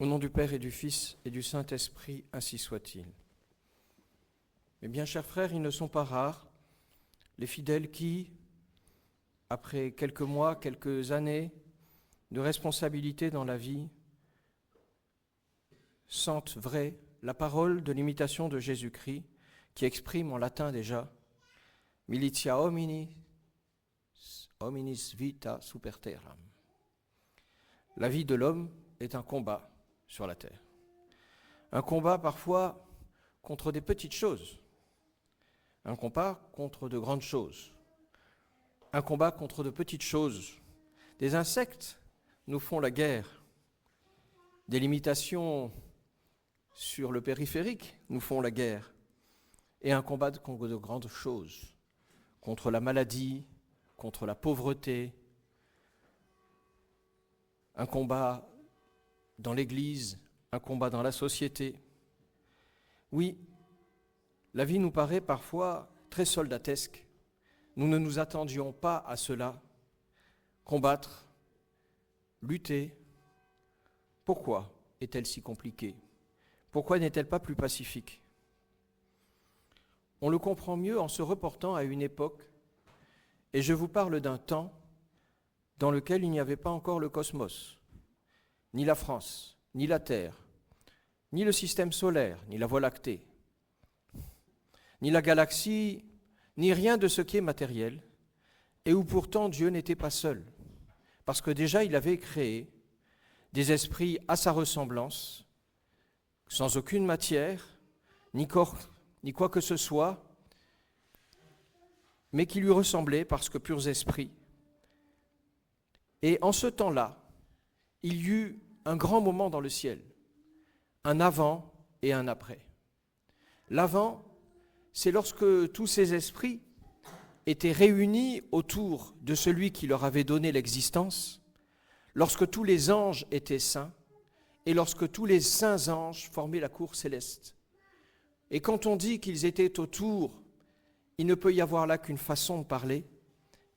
Au nom du Père et du Fils et du Saint-Esprit, ainsi soit-il. Mes bien chers frères, ils ne sont pas rares, les fidèles qui, après quelques mois, quelques années de responsabilité dans la vie, sentent vrai la parole de l'imitation de Jésus-Christ qui exprime en latin déjà « Militia hominis vita super terram ». La vie de l'homme est un combat sur la terre. Un combat parfois contre des petites choses, un combat contre de grandes choses, un combat contre de petites choses. Des insectes nous font la guerre, des limitations sur le périphérique nous font la guerre, et un combat contre de grandes choses, contre la maladie, contre la pauvreté, un combat dans l'Église, un combat dans la société. Oui, la vie nous paraît parfois très soldatesque. Nous ne nous attendions pas à cela. Combattre, lutter. Pourquoi est-elle si compliquée ? Pourquoi n'est-elle pas plus pacifique ? On le comprend mieux en se reportant à une époque, et je vous parle d'un temps dans lequel il n'y avait pas encore le cosmos, ni la France, ni la Terre, ni le système solaire, ni la Voie lactée, ni la galaxie, ni rien de ce qui est matériel, et où pourtant Dieu n'était pas seul, parce que déjà il avait créé des esprits à sa ressemblance, sans aucune matière, ni corps, ni quoi que ce soit, mais qui lui ressemblaient parce que purs esprits. Et en ce temps-là, il y eut un grand moment dans le ciel, un avant et un après. L'avant, c'est lorsque tous ces esprits étaient réunis autour de celui qui leur avait donné l'existence, lorsque tous les anges étaient saints et lorsque tous les saints anges formaient la cour céleste. Et quand on dit qu'ils étaient autour, il ne peut y avoir là qu'une façon de parler,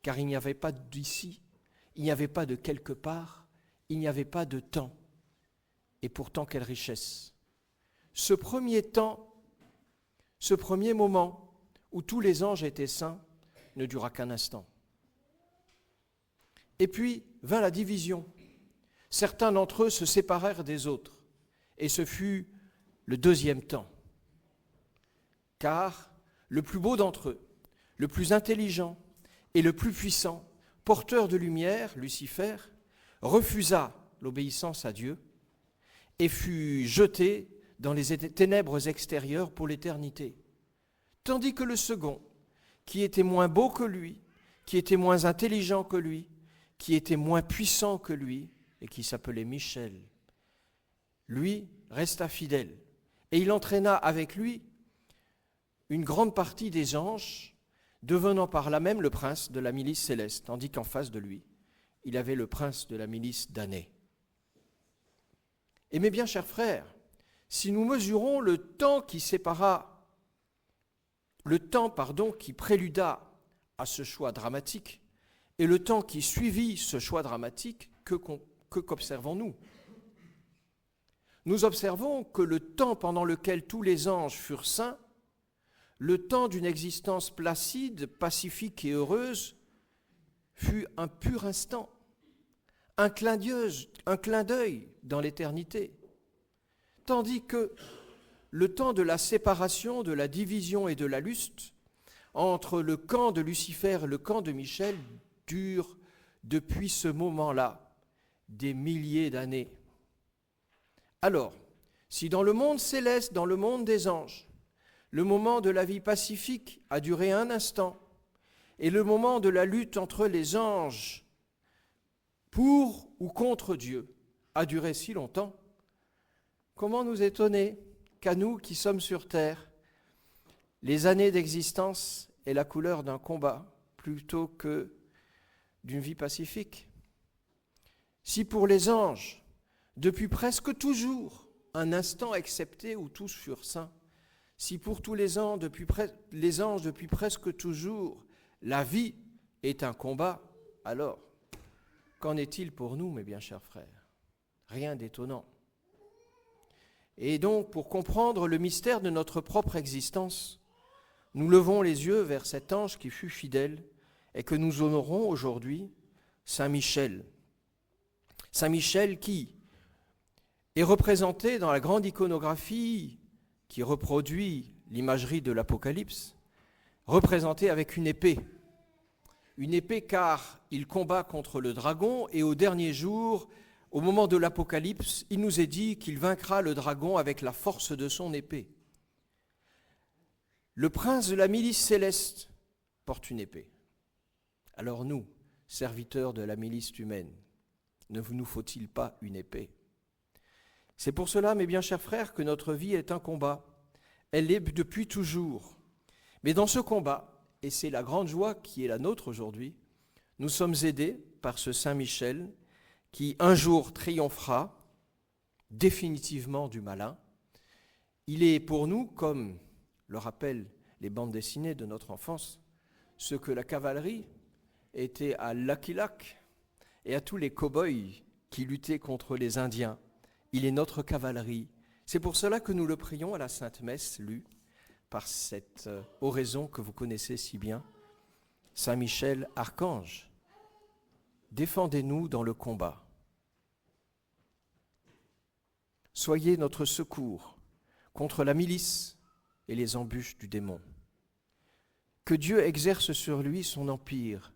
car il n'y avait pas d'ici, il n'y avait pas de quelque part, il n'y avait pas de temps. Et pourtant, quelle richesse! Ce premier temps, ce premier moment où tous les anges étaient saints ne dura qu'un instant. Et puis vint la division. Certains d'entre eux se séparèrent des autres, et ce fut le deuxième temps. Car le plus beau d'entre eux, le plus intelligent et le plus puissant, porteur de lumière, Lucifer, refusa l'obéissance à Dieu et fut jeté dans les ténèbres extérieures pour l'éternité. Tandis que le second, qui était moins beau que lui, qui était moins intelligent que lui, qui était moins puissant que lui, et qui s'appelait Michel, lui resta fidèle. Et il entraîna avec lui une grande partie des anges, devenant par là même le prince de la milice céleste, tandis qu'en face de lui, il avait le prince de la milice damnée. Et mes bien chers frères, si nous mesurons le temps qui sépara, qui préluda à ce choix dramatique, et le temps qui suivit ce choix dramatique, qu'observons-nous ? Nous observons que le temps pendant lequel tous les anges furent saints, le temps d'une existence placide, pacifique et heureuse, fut un pur instant, un clin d'œil dans l'éternité, tandis que le temps de la séparation, de la division et de la lutte entre le camp de Lucifer et le camp de Michel dure depuis ce moment-là des milliers d'années. Alors, si dans le monde céleste, dans le monde des anges, le moment de la vie pacifique a duré un instant, et le moment de la lutte entre les anges pour ou contre Dieu a duré si longtemps, comment nous étonner qu'à nous qui sommes sur terre, les années d'existence aient la couleur d'un combat plutôt que d'une vie pacifique ? Si pour les anges, depuis presque toujours, un instant excepté où tous furent saints, si pour tous les anges, depuis presque toujours, la vie est un combat, alors, qu'en est-il pour nous, mes bien chers frères ? Rien d'étonnant. Et donc, pour comprendre le mystère de notre propre existence, nous levons les yeux vers cet ange qui fut fidèle et que nous honorons aujourd'hui, Saint Michel. Saint Michel qui est représenté dans la grande iconographie qui reproduit l'imagerie de l'Apocalypse, représenté avec une épée. Une épée car il combat contre le dragon et au dernier jour, au moment de l'Apocalypse, il nous est dit qu'il vaincra le dragon avec la force de son épée. Le prince de la milice céleste porte une épée. Alors nous, serviteurs de la milice humaine, ne nous faut-il pas une épée ? C'est pour cela, mes bien chers frères, que notre vie est un combat. Elle l'est depuis toujours. Mais dans ce combat, et c'est la grande joie qui est la nôtre aujourd'hui, nous sommes aidés par ce Saint Michel qui un jour triomphera définitivement du malin. Il est pour nous, comme le rappellent les bandes dessinées de notre enfance, ce que la cavalerie était à Lucky Luke et à tous les cow-boys qui luttaient contre les Indiens. Il est notre cavalerie. C'est pour cela que nous le prions à la Sainte Messe, lue par cette oraison que vous connaissez si bien. Saint Michel, archange, défendez-nous dans le combat. Soyez notre secours contre la milice et les embûches du démon. Que Dieu exerce sur lui son empire.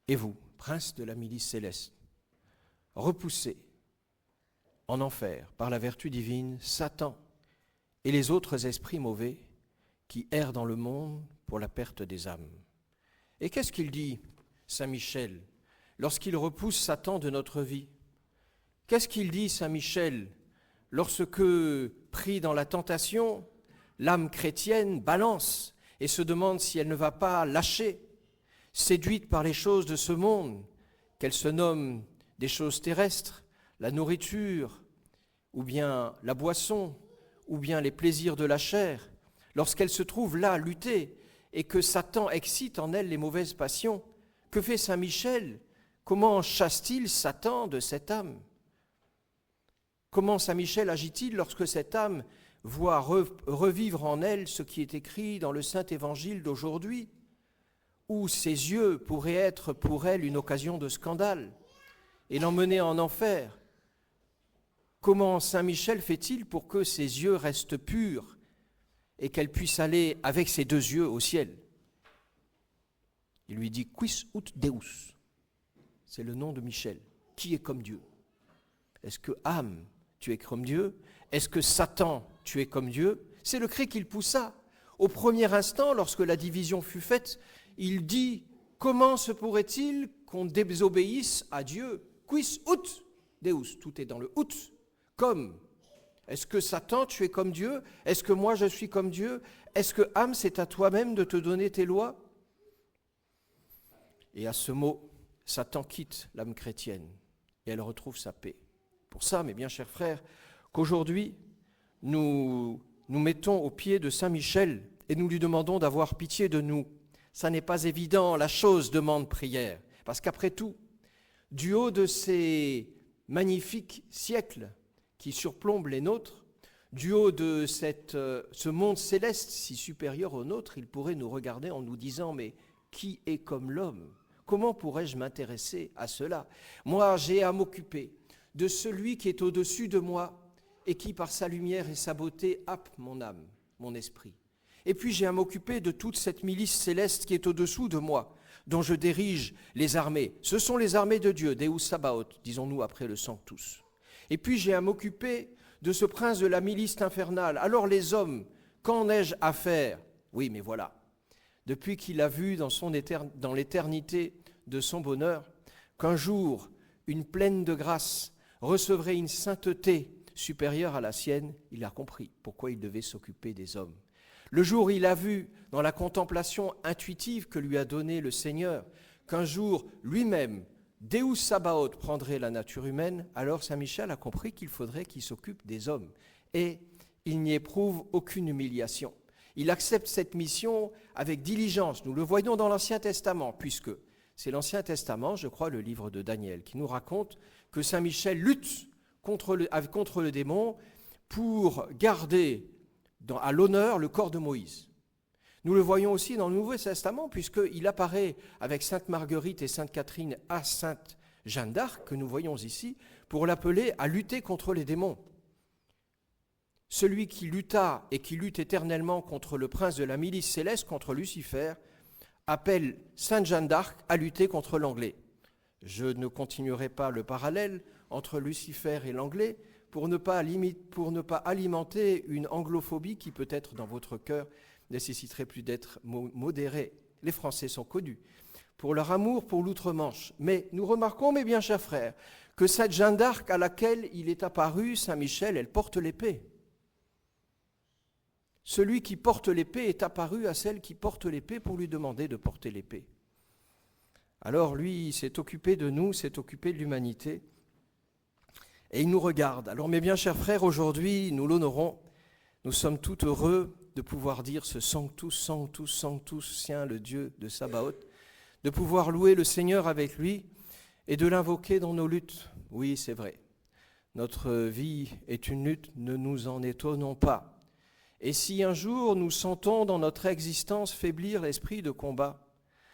Et vous, prince de la milice céleste, repoussez en enfer par la vertu divine Satan et les autres esprits mauvais qui errent dans le monde pour la perte des âmes. Et qu'est-ce qu'il dit, Saint Michel, lorsqu'il repousse Satan de notre vie ? Qu'est-ce qu'il dit, Saint Michel, lorsque, pris dans la tentation, l'âme chrétienne balance et se demande si elle ne va pas lâcher, séduite par les choses de ce monde, qu'elle se nomme des choses terrestres, la nourriture, ou bien la boisson, ou bien les plaisirs de la chair, lorsqu'elle se trouve là, lutter, et que Satan excite en elle les mauvaises passions, que fait Saint Michel ? Comment chasse-t-il Satan de cette âme ? Comment Saint Michel agit-il lorsque cette âme voit revivre en elle ce qui est écrit dans le Saint Évangile d'aujourd'hui, où ses yeux pourraient être pour elle une occasion de scandale et l'emmener en enfer ? Comment Saint Michel fait-il pour que ses yeux restent purs et qu'elle puisse aller avec ses deux yeux au ciel ? Il lui dit « Quis ut Deus ?» C'est le nom de Michel. Qui est comme Dieu ? Est-ce que âme, tu es comme Dieu ? Est-ce que Satan, tu es comme Dieu ? C'est le cri qu'il poussa. Au premier instant, lorsque la division fut faite, il dit « Comment se pourrait-il qu'on désobéisse à Dieu ? Quis ut Deus ?» Tout est dans le « ut ». Comme. Est-ce que Satan, tu es comme Dieu ? Est-ce que moi, je suis comme Dieu ? Est-ce que, âme, c'est à toi-même de te donner tes lois ? Et à ce mot, Satan quitte l'âme chrétienne et elle retrouve sa paix. Pour ça, mes bien chers frères, qu'aujourd'hui, nous mettons au pied de Saint Michel et nous lui demandons d'avoir pitié de nous. Ça n'est pas évident, la chose demande prière. Parce qu'après tout, du haut de ces magnifiques siècles qui surplombe les nôtres, du haut de ce monde céleste si supérieur au nôtre, il pourrait nous regarder en nous disant « Mais qui est comme l'homme ? Comment pourrais-je m'intéresser à cela ? Moi, j'ai à m'occuper de celui qui est au-dessus de moi et qui, par sa lumière et sa beauté, happe mon âme, mon esprit. Et puis, j'ai à m'occuper de toute cette milice céleste qui est au-dessous de moi, dont je dirige les armées. Ce sont les armées de Dieu, Deus Sabaoth, disons-nous après le Sanctus. Et puis j'ai à m'occuper de ce prince de la milice infernale. Alors les hommes, qu'en ai-je à faire ? Oui, mais voilà. Depuis qu'il a vu dans l'éternité de son bonheur, qu'un jour, une pleine de grâce recevrait une sainteté supérieure à la sienne, il a compris pourquoi il devait s'occuper des hommes. Le jour où il a vu, dans la contemplation intuitive que lui a donnée le Seigneur, qu'un jour, lui-même, Deus Sabaoth prendrait la nature humaine, alors Saint Michel a compris qu'il faudrait qu'il s'occupe des hommes. Et il n'y éprouve aucune humiliation. Il accepte cette mission avec diligence. Nous le voyons dans l'Ancien Testament, puisque c'est l'Ancien Testament, je crois, le livre de Daniel, qui nous raconte que Saint Michel lutte contre le démon pour garder à l'honneur le corps de Moïse. Nous le voyons aussi dans le Nouveau Testament, puisqu'il apparaît avec Sainte Marguerite et Sainte Catherine à Sainte Jeanne d'Arc, que nous voyons ici, pour l'appeler à lutter contre les démons. Celui qui lutta et qui lutte éternellement contre le prince de la milice céleste, contre Lucifer, appelle Sainte Jeanne d'Arc à lutter contre l'anglais. Je ne continuerai pas le parallèle entre Lucifer et l'anglais pour ne pas alimenter une anglophobie qui peut-être dans votre cœur nécessiterait plus d'être modérée. Les Français sont connus pour leur amour pour l'outre-Manche. Mais nous remarquons, mes bien chers frères, que cette Jeanne d'Arc à laquelle il est apparu, Saint Michel, elle porte l'épée. Celui qui porte l'épée est apparu à celle qui porte l'épée pour lui demander de porter l'épée. Alors lui, il s'est occupé de nous, s'est occupé de l'humanité, et il nous regarde. Alors mes bien chers frères, aujourd'hui, nous l'honorons, nous sommes tout heureux de pouvoir dire ce Sanctus, Sanctus, Sanctus, Saint le Dieu de Sabaoth, de pouvoir louer le Seigneur avec lui et de l'invoquer dans nos luttes. Oui, c'est vrai, notre vie est une lutte, ne nous en étonnons pas. Et si un jour nous sentons dans notre existence faiblir l'esprit de combat,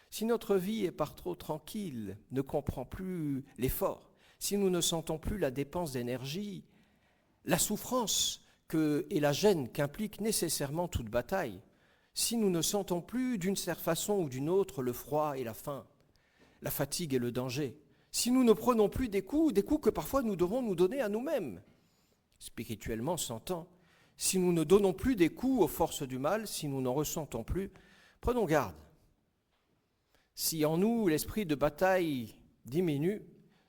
si notre vie est par trop tranquille, ne comprend plus l'effort, si nous ne sentons plus la dépense d'énergie, la souffrance et la gêne qu'implique nécessairement toute bataille, si nous ne sentons plus d'une certaine façon ou d'une autre le froid et la faim, la fatigue et le danger, si nous ne prenons plus des coups que parfois nous devons nous donner à nous-mêmes, spirituellement s'entend, si nous ne donnons plus des coups aux forces du mal, si nous n'en ressentons plus, prenons garde. Si en nous l'esprit de bataille diminue,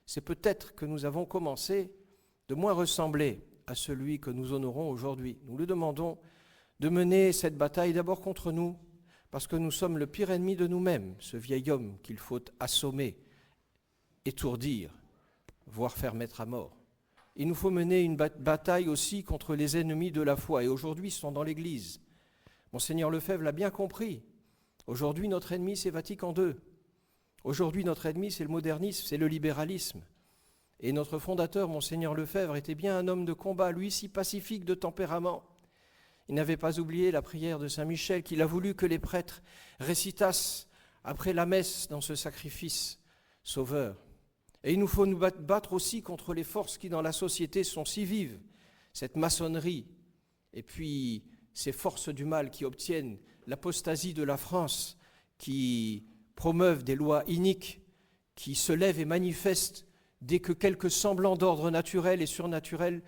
c'est peut-être que nous avons commencé de moins ressembler à celui que nous honorons aujourd'hui. Nous lui demandons de mener cette bataille d'abord contre nous, parce que nous sommes le pire ennemi de nous-mêmes, ce vieil homme qu'il faut assommer, étourdir, voire faire mettre à mort. Il nous faut mener une bataille aussi contre les ennemis de la foi, et aujourd'hui ils sont dans l'Église. Monseigneur Lefebvre l'a bien compris. Aujourd'hui notre ennemi c'est Vatican II. Aujourd'hui notre ennemi c'est le modernisme, c'est le libéralisme. Et notre fondateur, Monseigneur Lefebvre, était bien un homme de combat, lui si pacifique de tempérament. Il n'avait pas oublié la prière de Saint Michel qu'il a voulu que les prêtres récitassent après la messe dans ce sacrifice sauveur. Et il nous faut nous battre aussi contre les forces qui dans la société sont si vives, cette maçonnerie, et puis ces forces du mal qui obtiennent l'apostasie de la France, qui promeuvent des lois iniques, qui se lèvent et manifestent dès que quelque semblant d'ordre naturel et surnaturel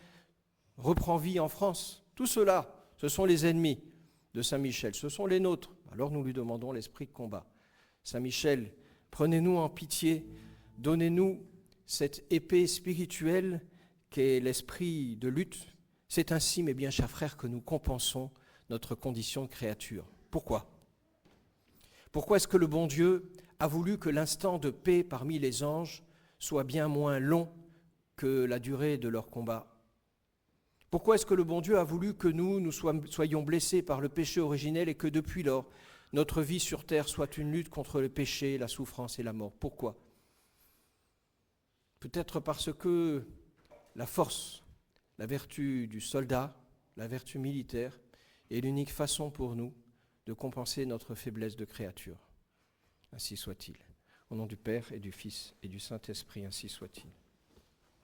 reprend vie en France. Tout cela, ce sont les ennemis de Saint Michel, ce sont les nôtres. Alors nous lui demandons l'esprit de combat. Saint Michel, prenez-nous en pitié, donnez-nous cette épée spirituelle qu'est l'esprit de lutte. C'est ainsi, mes bien chers frères, que nous compensons notre condition de créature. Pourquoi ? Pourquoi est-ce que le bon Dieu a voulu que l'instant de paix parmi les anges soit bien moins long que la durée de leur combat ? Pourquoi est-ce que le bon Dieu a voulu que nous soyons blessés par le péché originel et que depuis lors, notre vie sur terre soit une lutte contre le péché, la souffrance et la mort ? Pourquoi ? Peut-être parce que la force, la vertu du soldat, la vertu militaire est l'unique façon pour nous de compenser notre faiblesse de créature. Ainsi soit-il. Au nom du Père et du Fils et du Saint-Esprit, ainsi soit-il.